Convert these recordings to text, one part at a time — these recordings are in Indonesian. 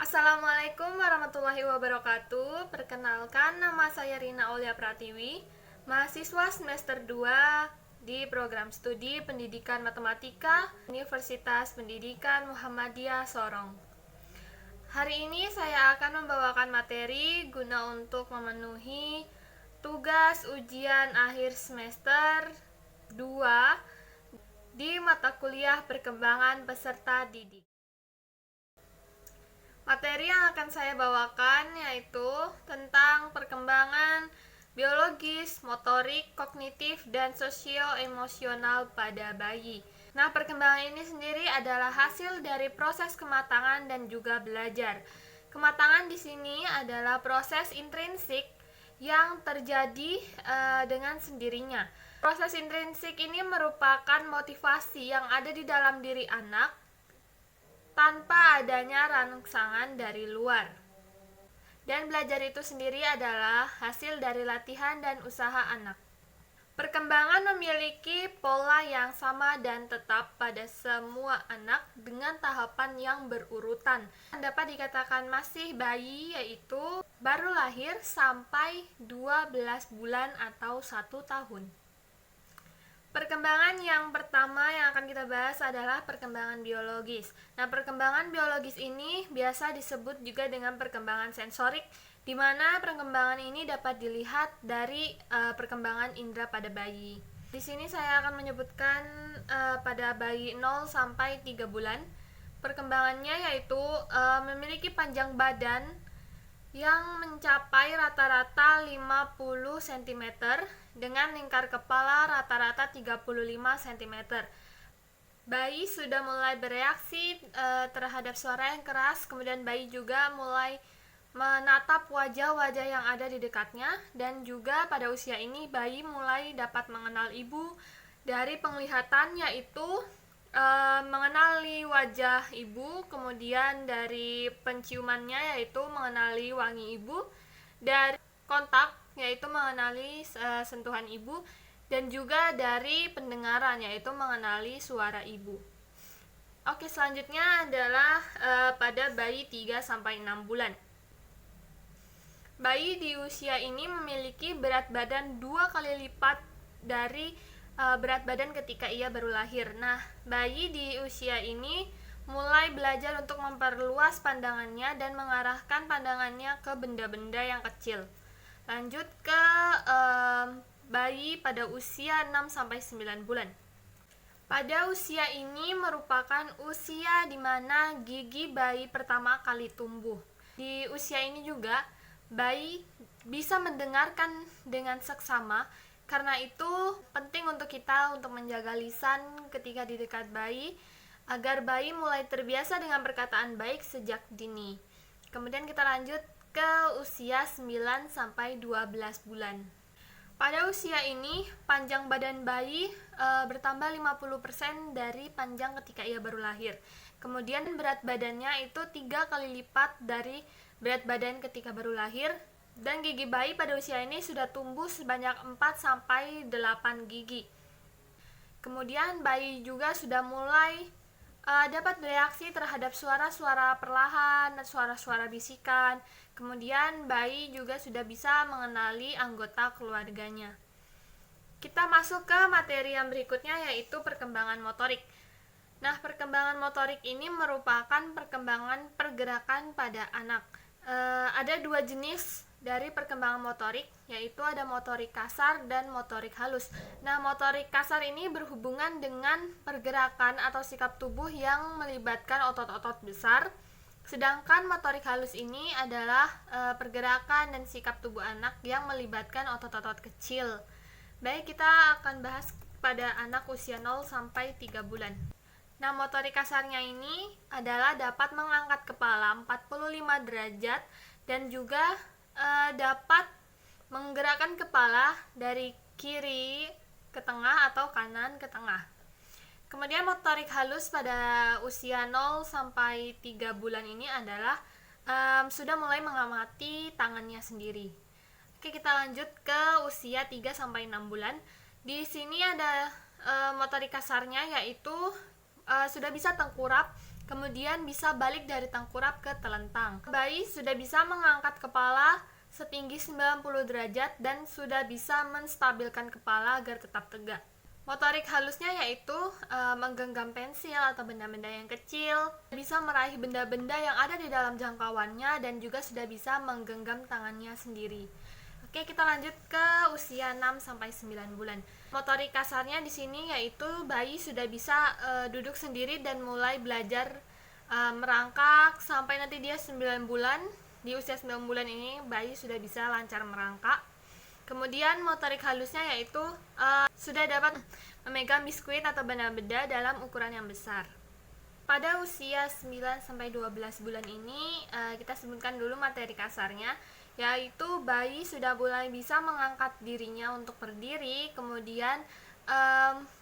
Assalamualaikum warahmatullahi wabarakatuh. Perkenalkan, nama saya Rina Aulia Pratiwi, mahasiswa semester 2 di program studi Pendidikan Matematika Universitas Pendidikan Muhammadiyah Sorong. Hari ini saya akan membawakan materi guna untuk memenuhi tugas ujian akhir semester 2 di mata kuliah Perkembangan Peserta Didik. Materi yang akan saya bawakan yaitu tentang perkembangan biologis, motorik, kognitif, dan sosio-emosional pada bayi. Nah, perkembangan ini sendiri adalah hasil dari proses kematangan dan juga belajar. Kematangan di sini adalah proses intrinsik yang terjadi dengan sendirinya. Proses intrinsik ini merupakan motivasi yang ada di dalam diri anak tanpa adanya rangsangan dari luar. Dan belajar itu sendiri adalah hasil dari latihan dan usaha anak. Perkembangan memiliki pola yang sama dan tetap pada semua anak dengan tahapan yang berurutan. Dapat dikatakan masih bayi, yaitu baru lahir sampai 12 bulan atau 1 tahun. Perkembangan yang pertama yang akan kita bahas adalah perkembangan biologis. Nah, perkembangan biologis ini biasa disebut juga dengan perkembangan sensorik, di mana perkembangan ini dapat dilihat dari perkembangan indera pada bayi. Di sini saya akan menyebutkan pada bayi 0 sampai 3 bulan. Perkembangannya yaitu memiliki panjang badan yang mencapai rata-rata 50 cm dengan lingkar kepala rata-rata 35 cm. Bayi sudah mulai bereaksi terhadap suara yang keras, kemudian bayi juga mulai menatap wajah-wajah yang ada di dekatnya, dan juga pada usia ini bayi mulai dapat mengenal ibu dari penglihatan, yaitu mengenali wajah ibu, kemudian dari penciumannya yaitu mengenali wangi ibu, dari kontak yaitu mengenali sentuhan ibu, dan juga dari pendengaran yaitu mengenali suara ibu. Oke, selanjutnya adalah pada bayi 3 sampai 6 bulan. Bayi di usia ini memiliki berat badan 2 kali lipat dari berat badan ketika ia baru lahir. Nah, bayi di usia ini mulai belajar untuk memperluas pandangannya dan mengarahkan pandangannya ke benda-benda yang kecil. Lanjut ke bayi pada usia 6 sampai 9 bulan. Pada usia ini merupakan usia di mana gigi bayi pertama kali tumbuh. Di usia ini juga bayi bisa mendengarkan dengan seksama. Karena itu penting untuk kita untuk menjaga lisan ketika di dekat bayi, agar bayi mulai terbiasa dengan perkataan baik sejak dini. Kemudian kita lanjut ke usia 9 sampai 12 bulan. Pada usia ini, panjang badan bayi bertambah 50% dari panjang ketika ia baru lahir. Kemudian berat badannya itu 3 kali lipat dari berat badan ketika baru lahir. Dan gigi bayi pada usia ini sudah tumbuh sebanyak 4 sampai 8 gigi. Kemudian bayi juga sudah mulai dapat bereaksi terhadap suara-suara perlahan dan suara-suara bisikan. Kemudian bayi juga sudah bisa mengenali anggota keluarganya. Kita masuk ke materi yang berikutnya, yaitu perkembangan motorik. Nah, perkembangan motorik ini merupakan perkembangan pergerakan pada anak. Ada 2 jenis dari perkembangan motorik, yaitu ada motorik kasar dan motorik halus. Nah, motorik kasar ini berhubungan dengan pergerakan atau sikap tubuh yang melibatkan otot-otot besar, sedangkan motorik halus ini adalah pergerakan dan sikap tubuh anak yang melibatkan otot-otot kecil. Baik, kita akan bahas pada anak usia 0 sampai 3 bulan. Nah, motorik kasarnya ini adalah dapat mengangkat kepala 45 derajat dan juga dapat menggerakkan kepala dari kiri ke tengah atau kanan ke tengah. Kemudian motorik halus pada usia 0 sampai 3 bulan ini adalah sudah mulai mengamati tangannya sendiri. Oke, kita lanjut ke usia 3 sampai 6 bulan. Di sini ada motorik kasarnya, yaitu sudah bisa tengkurap Kemudian bisa balik dari tengkurap ke telentang. Bayi sudah bisa mengangkat kepala setinggi 90 derajat dan sudah bisa menstabilkan kepala agar tetap tegak. Motorik halusnya yaitu menggenggam pensil atau benda-benda yang kecil, bisa meraih benda-benda yang ada di dalam jangkauannya, dan juga sudah bisa menggenggam tangannya sendiri. Oke, kita lanjut ke usia 6-9 bulan. Motorik kasarnya di sini yaitu bayi sudah bisa duduk sendiri dan mulai belajar merangkak sampai nanti dia 9 bulan. Di usia 9 bulan ini bayi sudah bisa lancar merangkak. Kemudian motorik halusnya yaitu sudah dapat memegang biskuit atau benda-benda dalam ukuran yang besar. Pada usia 9-12 bulan ini kita sebutkan dulu materi kasarnya, yaitu bayi sudah mulai bisa mengangkat dirinya untuk berdiri, kemudian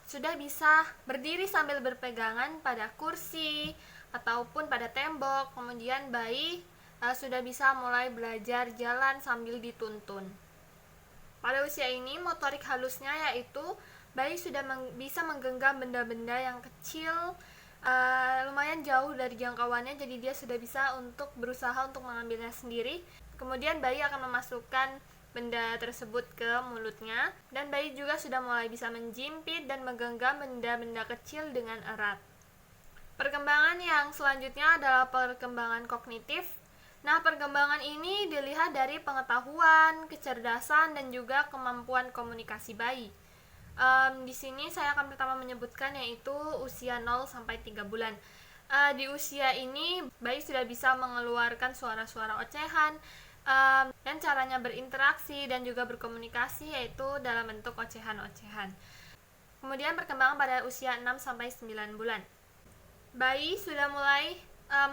sudah bisa berdiri sambil berpegangan pada kursi ataupun pada tembok. Kemudian bayi sudah bisa mulai belajar jalan sambil dituntun. Pada usia ini motorik halusnya yaitu bayi sudah bisa menggenggam benda-benda yang kecil, lumayan jauh dari jangkauannya, jadi dia sudah bisa untuk berusaha untuk mengambilnya sendiri. Kemudian bayi akan memasukkan benda tersebut ke mulutnya, dan bayi juga sudah mulai bisa menjimpit dan menggenggam benda-benda kecil dengan erat. Perkembangan yang selanjutnya adalah perkembangan kognitif. Nah, perkembangan ini dilihat dari pengetahuan, kecerdasan, dan juga kemampuan komunikasi bayi. Di sini saya akan pertama menyebutkan yaitu usia 0-3 bulan. Di usia ini bayi sudah bisa mengeluarkan suara-suara ocehan, dan caranya berinteraksi dan juga berkomunikasi yaitu dalam bentuk ocehan-ocehan. Kemudian perkembangan pada usia 6-9 bulan. Bayi sudah mulai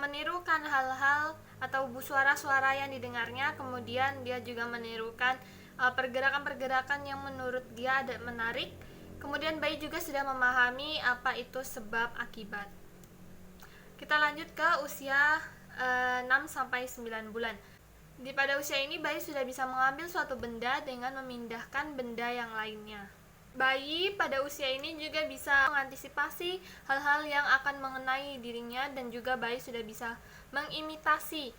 menirukan hal-hal atau suara-suara yang didengarnya, kemudian dia juga menirukan pergerakan-pergerakan yang menurut dia ada menarik. Kemudian bayi juga sudah memahami apa itu sebab akibat. Kita lanjut ke usia 6-9 bulan. Pada usia ini bayi sudah bisa mengambil suatu benda dengan memindahkan benda yang lainnya. Bayi pada usia ini juga bisa mengantisipasi hal-hal yang akan mengenai dirinya, dan juga bayi sudah bisa mengimitasi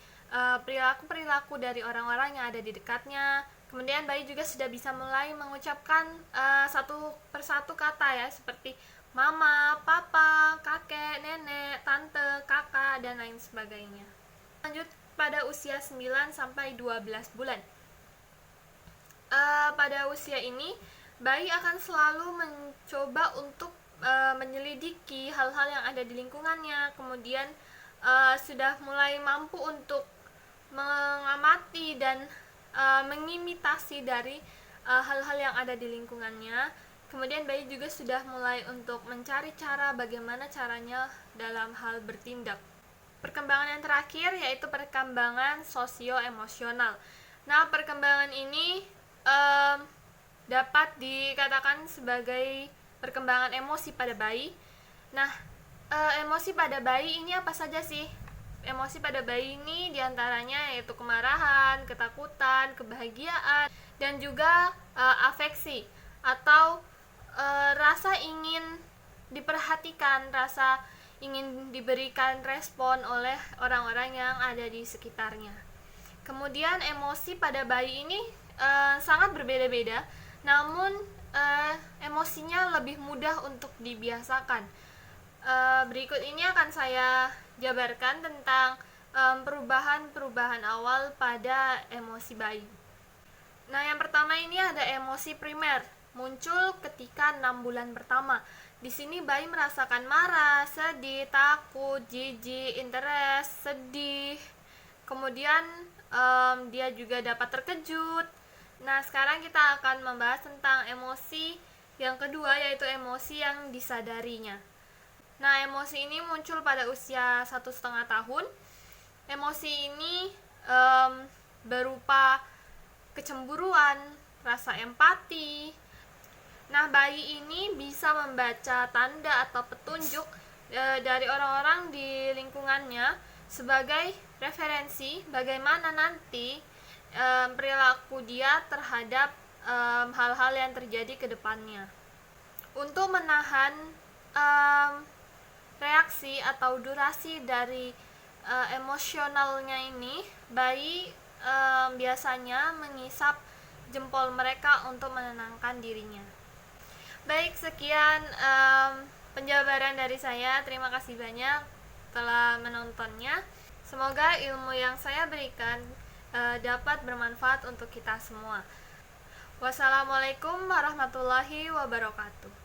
perilaku-perilaku dari orang-orang yang ada di dekatnya. Kemudian bayi juga sudah bisa mulai mengucapkan satu persatu kata ya, seperti mama, papa, kakek, nenek, tante, kakak, dan lain sebagainya. Lanjut pada usia 9-12 bulan. Pada usia ini bayi akan selalu mencoba untuk menyelidiki hal-hal yang ada di lingkungannya, kemudian sudah mulai mampu untuk mengamati dan mengimitasi dari hal-hal yang ada di lingkungannya. Kemudian bayi juga sudah mulai untuk mencari cara bagaimana caranya dalam hal bertindak. Perkembangan yang terakhir yaitu perkembangan sosio-emosional. Nah, perkembangan ini dapat dikatakan sebagai perkembangan emosi pada bayi. Nah, emosi pada bayi ini apa saja sih? Emosi pada bayi ini diantaranya yaitu kemarahan, ketakutan, kebahagiaan, dan juga afeksi atau rasa ingin diperhatikan, rasa ingin diberikan respon oleh orang-orang yang ada di sekitarnya. Kemudian emosi pada bayi ini sangat berbeda-beda, namun emosinya lebih mudah untuk dibiasakan. Berikut ini akan saya jabarkan tentang perubahan-perubahan awal pada emosi bayi. Nah, yang pertama ini ada emosi primer, muncul ketika 6 bulan pertama. Di sini bayi merasakan marah, sedih, takut, jijik, interest, sedih. Kemudian dia juga dapat terkejut. Nah, sekarang kita akan membahas tentang emosi yang kedua, yaitu emosi yang disadarinya. Nah, emosi ini muncul pada usia 1,5 tahun. Emosi ini berupa kecemburuan, rasa empati. Nah, bayi ini bisa membaca tanda atau petunjuk dari orang-orang di lingkungannya sebagai referensi bagaimana nanti perilaku dia terhadap hal-hal yang terjadi ke depannya. Untuk menahan reaksi atau durasi dari emosionalnya ini, bayi biasanya mengisap jempol mereka untuk menenangkan dirinya. Baik, sekian penjabaran dari saya. Terima kasih banyak telah menontonnya. Semoga ilmu yang saya berikan dapat bermanfaat untuk kita semua. Wassalamualaikum warahmatullahi wabarakatuh.